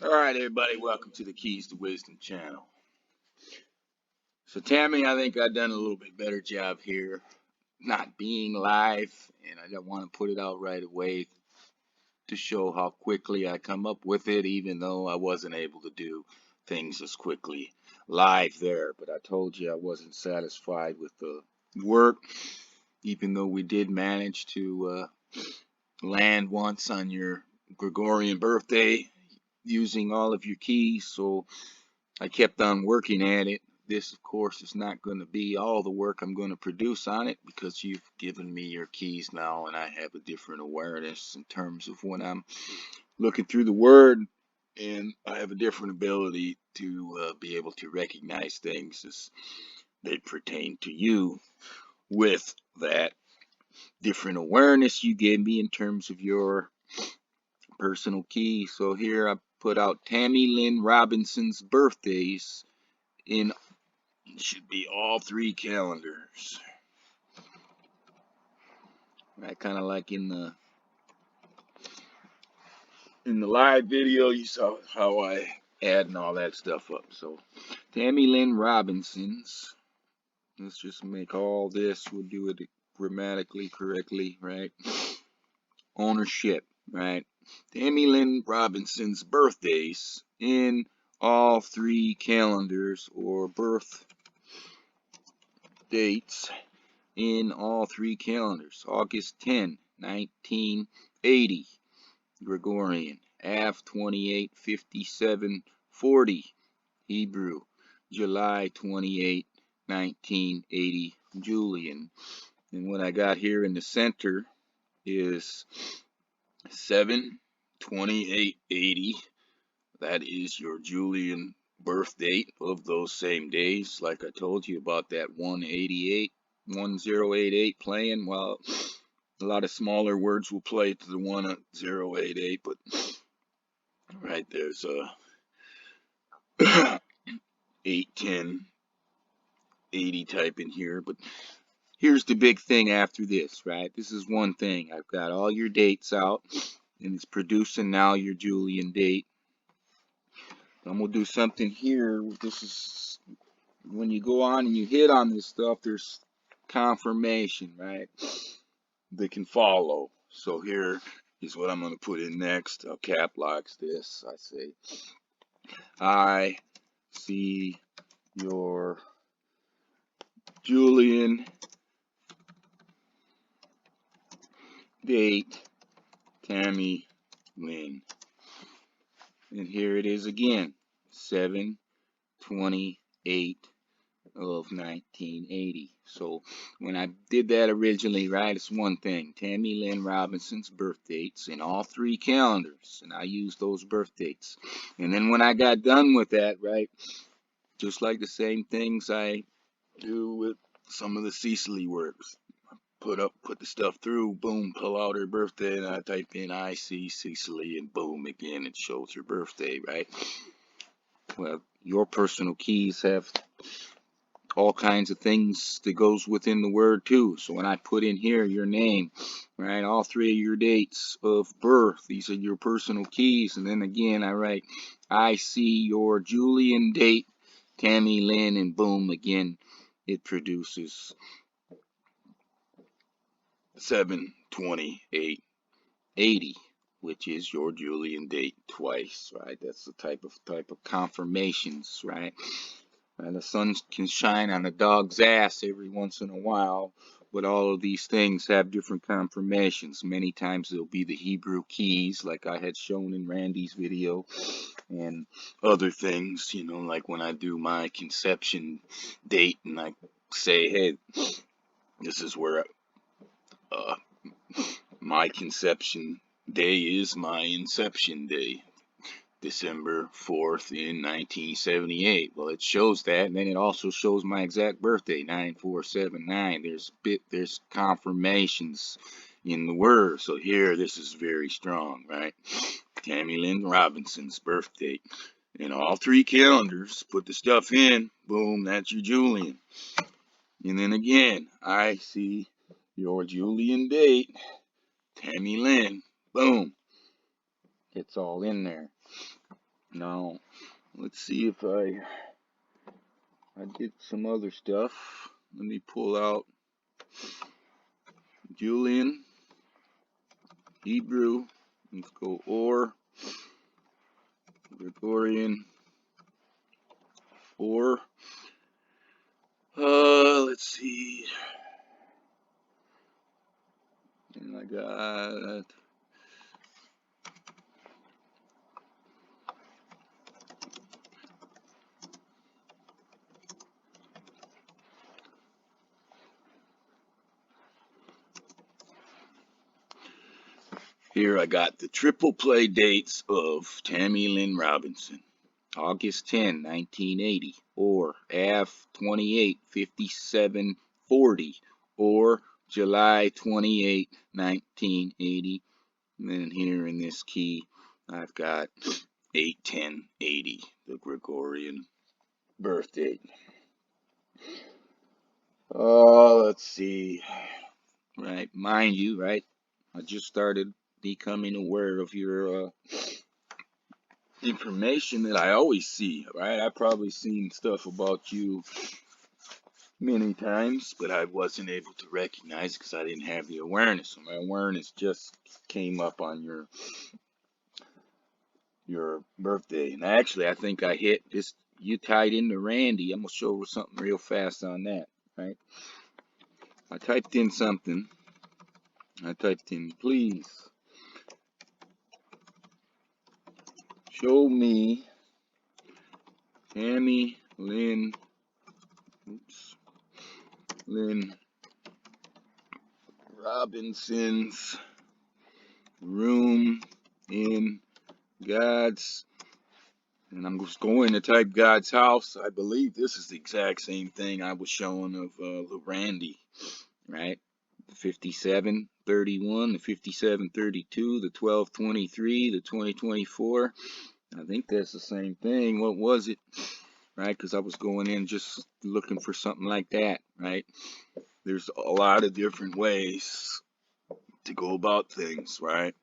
All right, everybody, welcome to the Keys to Wisdom channel. So, Tammy, I think I've done a little bit better job here, not being live, and I don't want to put it out right away to show how quickly I come up with it, even though I wasn't able to do things as quickly live there. But I told you I wasn't satisfied with the work, even though we did manage to land once on your Gregorian birthday using all of your keys. So I kept on working at it. This, of course, is not going to be all the work I'm going to produce on it because you've given me your keys now and I have a different awareness in terms of when I'm looking through the Word, and I have a different ability to be able to recognize things as they pertain to you with that different awareness you gave me in terms of your personal key. So here I put out Tammy Lynn Robinson's birthdays in should be all three calendars. Right, kind of like in the live video, you saw how I add and all that stuff up. So Tammy Lynn Robinson's. Let's just make all this. We'll do it grammatically correctly, right? Ownership, right? Tammy Lynn Robinson's birthdays in all three calendars, or birth dates in all three calendars. August 10, 1980, Gregorian. Av 28, 57, 40, Hebrew. July 28, 1980, Julian. And what I got here in the center is 7/28/80. That is your Julian birth date of those same days. Like I told you about that 1088 playing. Well, a lot of smaller words will play to the 1088, but right there's a 8, 10, 80 type in here. But here's the big thing after this, right? This is one thing. I've got all your dates out, and it's producing now your Julian date. I'm going to do something here. This is when you go on and you hit on this stuff, there's confirmation, right? They can follow. So here is what I'm going to put in next. I'll cap locks this. I say, I see your Julian date, Tammy Lynn. And here it is again, 7/28 of 1980. So when I did that originally, right, it's one thing. Tammy Lynn Robinson's birth dates in all three calendars, and I used those birth dates. And then when I got done with that, right, just like the same things I do with some of the Cecily works, put the stuff through, boom, pull out her birthday, and I type in I see Cecily, and boom, again, it shows her birthday, right? Well, your personal keys have all kinds of things that goes within the word too. So when I put in here your name, right, all three of your dates of birth, these are your personal keys. And then again, I write, I see your Julian date, Tammy Lynn, and boom, again, it produces 7/28/80, which is your Julian date twice, right? That's the type of confirmations, right? The sun can shine on a dog's ass every once in a while, but all of these things have different confirmations. Many times it'll be the Hebrew keys, like I had shown in Randy's video, and other things, you know, like when I do my conception date and I say, hey, this is where my conception day is my inception day. December 4th in 1978. Well, it shows that, and then it also shows my exact birthday, 9479. There's confirmations in the word. So here, this is very strong, right? Tammy Lynn Robinson's birthday. In all three calendars, put the stuff in, boom, that's your Julian. And then again, I see your Julian date, Tammy Lynn, boom. It's all in there. Now, let's see if I did some other stuff. Let me pull out Julian, Hebrew. Let's go or Gregorian or. Let's see. And I got here. I got the triple play dates of Tammy Lynn Robinson. August 10, 1980, or Av 28, 57, 40, or July 28, 1980. And then here in this key, I've got 8/10/80, the Gregorian birth date. Oh, let's see. Right, mind you, right? I just started becoming aware of your information that I always see, right? I've probably seen stuff about you many times, but I wasn't able to recognize it because I didn't have the awareness. So my awareness just came up on your birthday. And actually, I think I hit this. You tied into Randy. I'm gonna show her something real fast on that, right? I typed in something. I typed in, please show me Tammy Lynn. Oops. Lynn Robinson's room in God's, and I'm just going to type God's house. I believe this is the exact same thing I was showing of the Randy, right? The 5731, the 5732, the 1223, the 2024. I think that's the same thing. What was it? Right? Because I was going in just looking for something like that, right? There's a lot of different ways to go about things, right?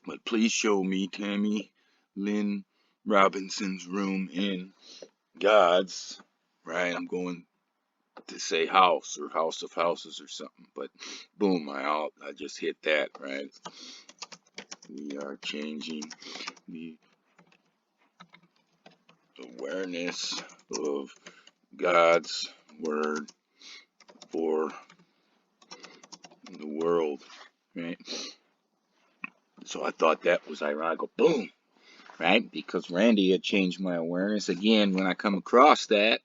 But please show me Tammy Lynn Robinson's room in God's, right? I'm going to say house or house of houses or something, but boom, I just hit that, right? We are changing the awareness of God's word for the world, right? So I thought that was ironic. Boom, right? Because Randy had changed my awareness again when I come across that.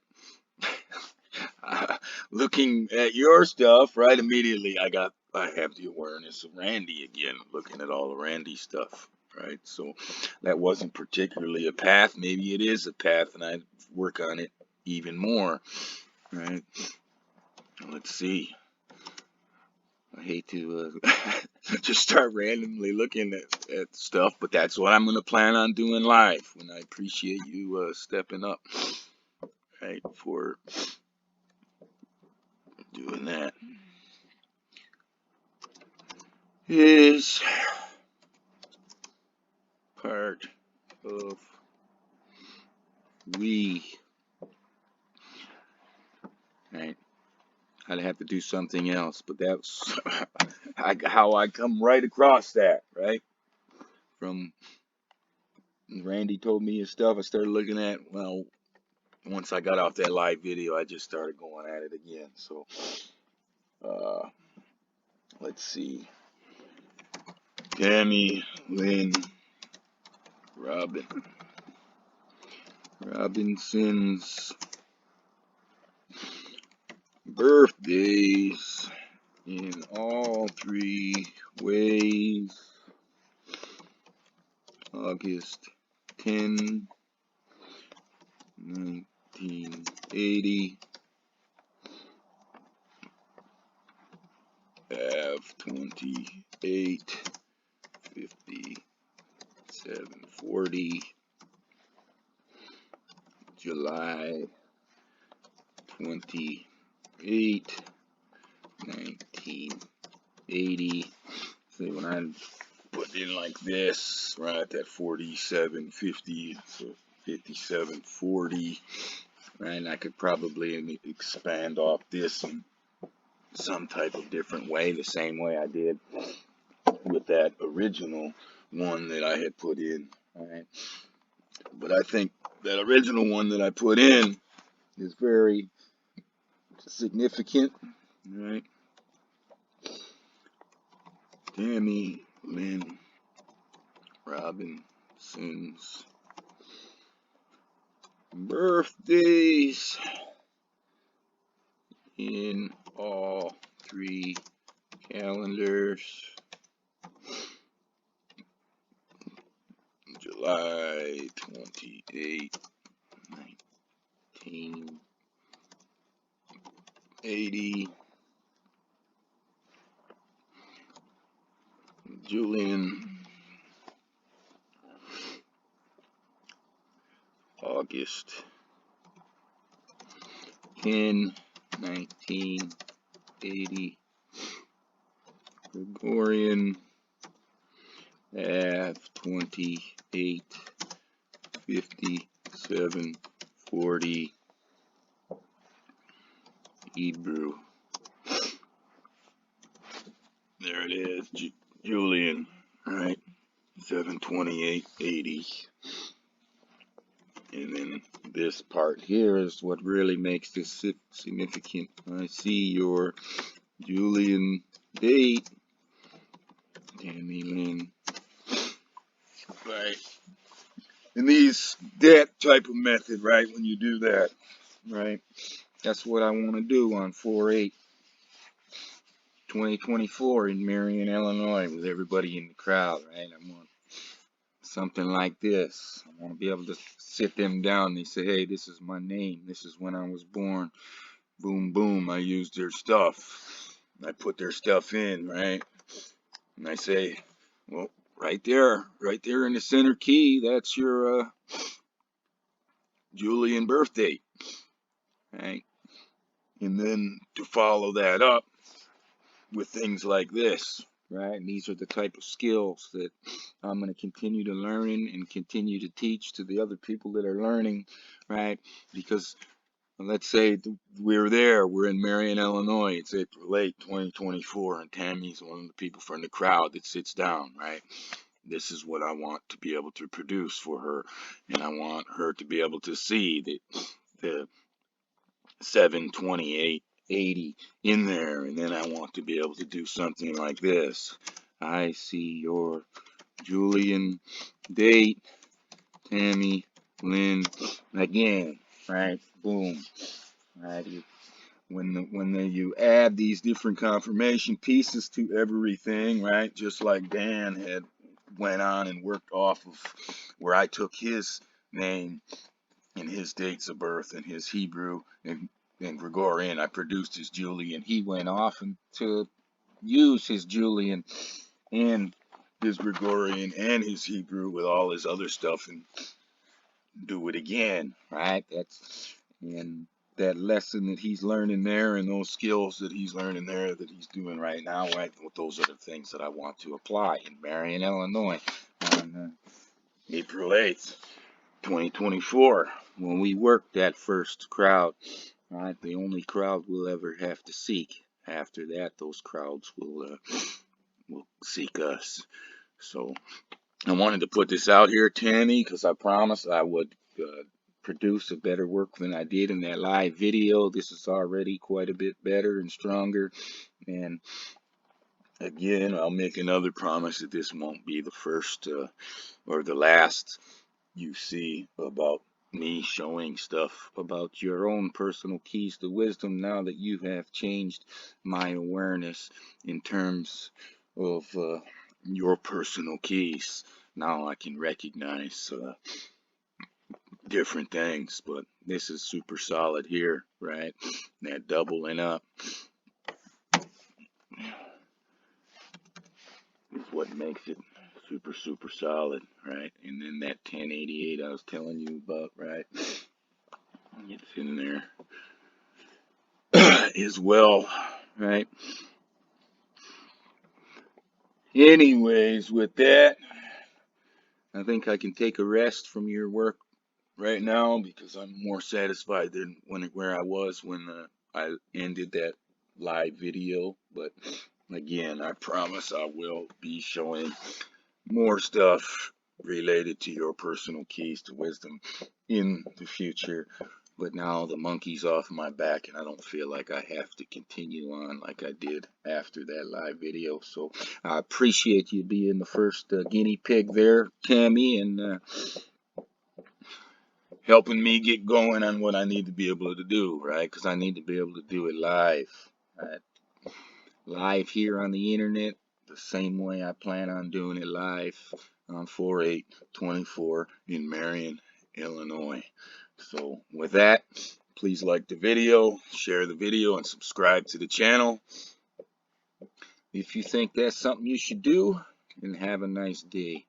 Looking at your stuff, right? Immediately I have the awareness of Randy again, looking at all the Randy stuff, right? So that wasn't particularly a path. Maybe it is a path, and I work on it even more, right? Let's see. I hate to just start randomly looking at stuff, but that's what I'm going to plan on doing live. And I appreciate you stepping up, right, for doing that. Is part of we, right? I'd have to do something else, but that's how I come right across that, right? From Randy told me his stuff, I started looking at, well, once I got off that live video, I just started going at it again. So, let's see. Tammy Lynn Robinson's birthdays in all three ways. August 10, 1980. Av 28, 57, 40. July 28, 1980. See, when I put in like this, right? That 4750, so 5740, right? And I could probably expand off this in some type of different way, the same way I did with that original one that I had put in, right? But I think that original one that I put in is very significant, right? Tammy, Lynn, Robinson's birthdays in all 3 calendars. July 28, 1980. Julian, August 10, 1980. Gregorian, Av 28, 57, 40. Hebrew. There it is, Julian, right? 7/28/80. And then this part here is what really makes this significant. I see your Julian date, Tammy, Lynn, right? And that type of method, right? When you do that, right? That's what I want to do on 4/8/2024 in Marion, Illinois, with everybody in the crowd, right? I want something like this. I want to be able to sit them down. They say, hey, this is my name. This is when I was born. Boom, boom. I used their stuff. I put their stuff in, right? And I say, well, right there in the center key, that's your Julian birth date, right? And then to follow that up with things like this, right? And these are the type of skills that I'm going to continue to learn and continue to teach to the other people that are learning, right? Because let's say we're in Marion, Illinois. It's April 8, 2024, and Tammy's one of the people from the crowd that sits down, right? This is what I want to be able to produce for her, and I want her to be able to see the 7/28/80 in there, and then I want to be able to do something like this. I see your Julian date, Tammy, Lynn, again, right? Boom, right? When you add these different confirmation pieces to everything, right? Just like Dan had went on and worked off of where I took his name and his dates of birth and his Hebrew and Gregorian, I produced his Julian. He went off and to use his Julian and his Gregorian and his Hebrew with all his other stuff and do it again, right? And that lesson that he's learning there and those skills that he's learning there that he's doing right now, right? Those are the things that I want to apply in Marion, Illinois on April 8th, 2024, when we work that first crowd, right? The only crowd we'll ever have to seek. After that, those crowds will seek us. So I wanted to put this out here, Tammy, because I promised I would produce a better work than I did in that live video. This is already quite a bit better and stronger. And again, I'll make another promise that this won't be the first or the last you see about me showing stuff about your own personal keys to wisdom now that you have changed my awareness in terms of your personal keys. Now I can recognize different things, but this is super solid here, right? That doubling up is what makes it super solid, right? And then that 1088 I was telling you about, right? It's in there as well, right? Anyways, with that, I think I can take a rest from your work right now because I'm more satisfied than where I was when I ended that live video. But again, I promise I will be showing more stuff related to your personal keys to wisdom in the future. But now the monkey's off my back and I don't feel like I have to continue on like I did after that live video. So I appreciate you being the first guinea pig there, Tammy, and helping me get going on what I need to be able to do, right? Because I need to be able to do it live. Right? Live here on the internet, the same way I plan on doing it live on 4/8/24 in Marion, Illinois. So with that, please like the video, share the video, and subscribe to the channel. If you think that's something you should do, then have a nice day.